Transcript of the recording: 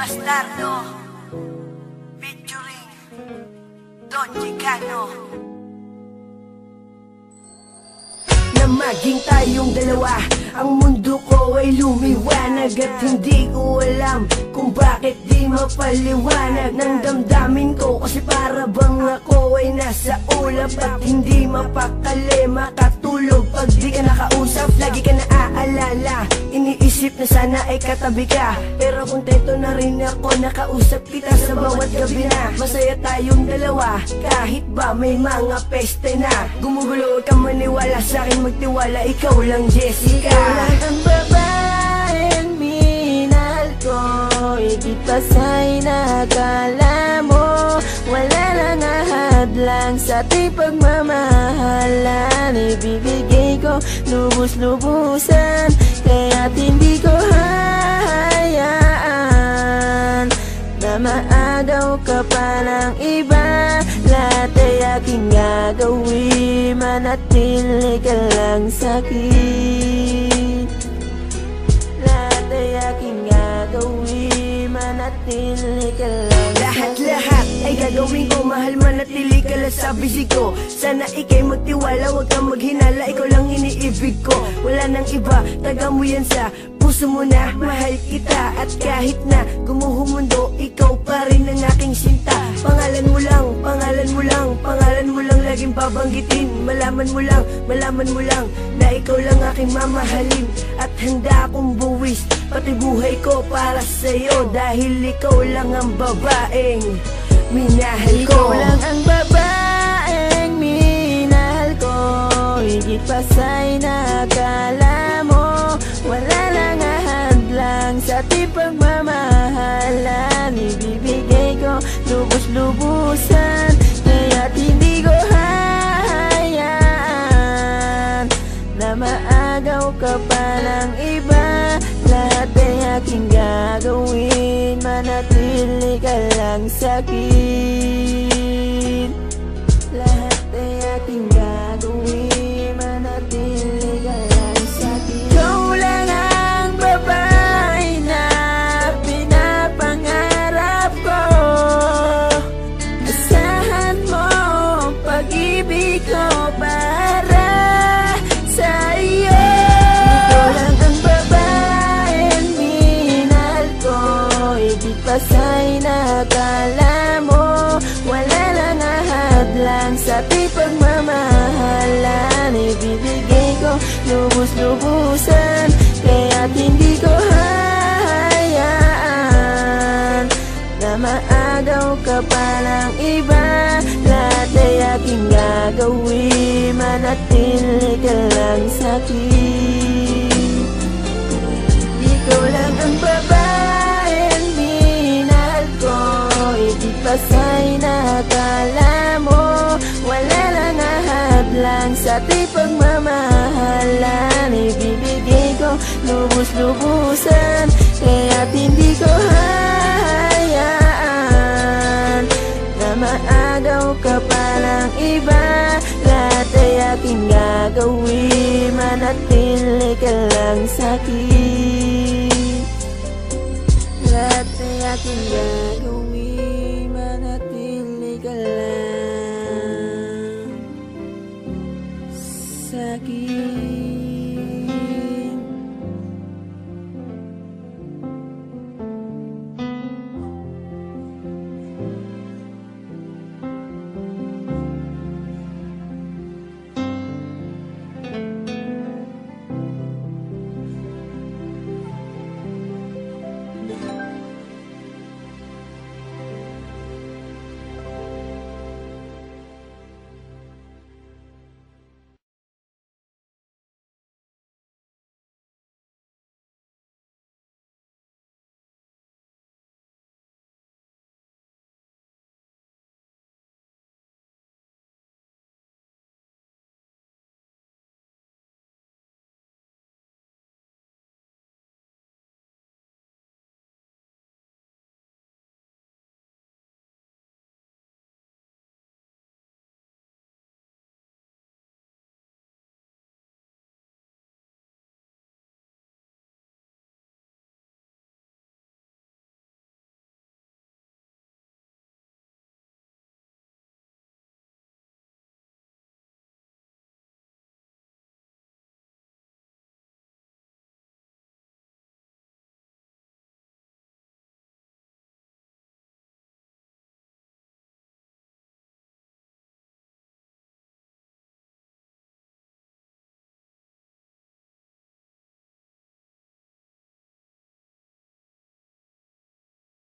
Bastardo featuring Don Chicano. Na maging tayong dalawa, ang mundo ko ay lumiwanag. At hindi ko alam kung bakit di mapaliwanag ng damdamin ko. Kasi para bang ako ay nasa ulap at hindi mapakali makatulog pag di ka nakausap. Lagi ka naaalala, iniisip na sana ay katabi ka. Pero kontento na rin ako, nakausap kita sa bawat gabi na. Masaya tayong dalawa, kahit ba may mga peste na. Gumugulo ka maniwala sa'kin, magtiwala, ikaw lang Jessica. Ikaw lang ang babaeng minahal ko, higit pa sa inakala mo. Wala nang ahadlang sa ating pagmamahalan. Ibibigay ko lubos-lubusan, kaya't hindi ko hahayaan na maagaw ka pa ng iba. Lahat ay aking gagawin, manatili ka lang sa'kin. Lahat ay aking gagawin, manatili ka lang sa'kin. Lahat ay gagawin ko, mahal manatili ka lang sa bisig ko. Sana ikay magtiwala, wag kang maghinala, ikaw lang iniibig ko. Wala nang iba, taga mo yan sa puso mo na, mahal kita. At kahit na gumuho mundo, ikaw pa rin ang aking sinta. Pangalan mo lang, pangalan mo lang, pangalan mo lang laging babanggitin. Malaman mo lang na ikaw lang aking mamahalin. At handa akong buwis pati buhay ko para sa'yo, dahil ikaw lang ang babaeng minahal ko. Ikaw lang ang babaeng minahal ko, higit pa sa inakala mo. Wala nang ahadlang sa ating pagmamahalan. Ibibigay ko lubos-lubusan, kaya't hindi ko hahayaan na maagaw ka pa ng iba. Lahat ay aking gagawin, manatili ka lang sa'kin. Lahat ay aking gagawin, manatili ka lang sa'kin. Ikaw lang ang babae na pinapangarap ko. Asahan mo pag-ibig ko para sa iyo. Ikaw lang ang babaeng minahal ko, higit pa sa inakala mo. Wala nang ahadlang sa ating pagmamahalan. Ibibigay ko lubos-lubusan, kaya't hindi ko hahayaan na maagaw ka pa ng iba. Lahat ay aking gagawin, manatili ka lang sa'kin. Ikaw lang ang babaeng minahal ko, higit pa sa inakala mo. Wala nang ahadlang sa ating pagmamahalan. Ibibigay ko lubos-lubusan, kaya't hindi ko hahayaan na maagaw ka pa ng iba. Lahat ay aking gagawin, manatili ka lang sa'kin. Lahat ay aking gagawin, manatili ka lang sa'kin.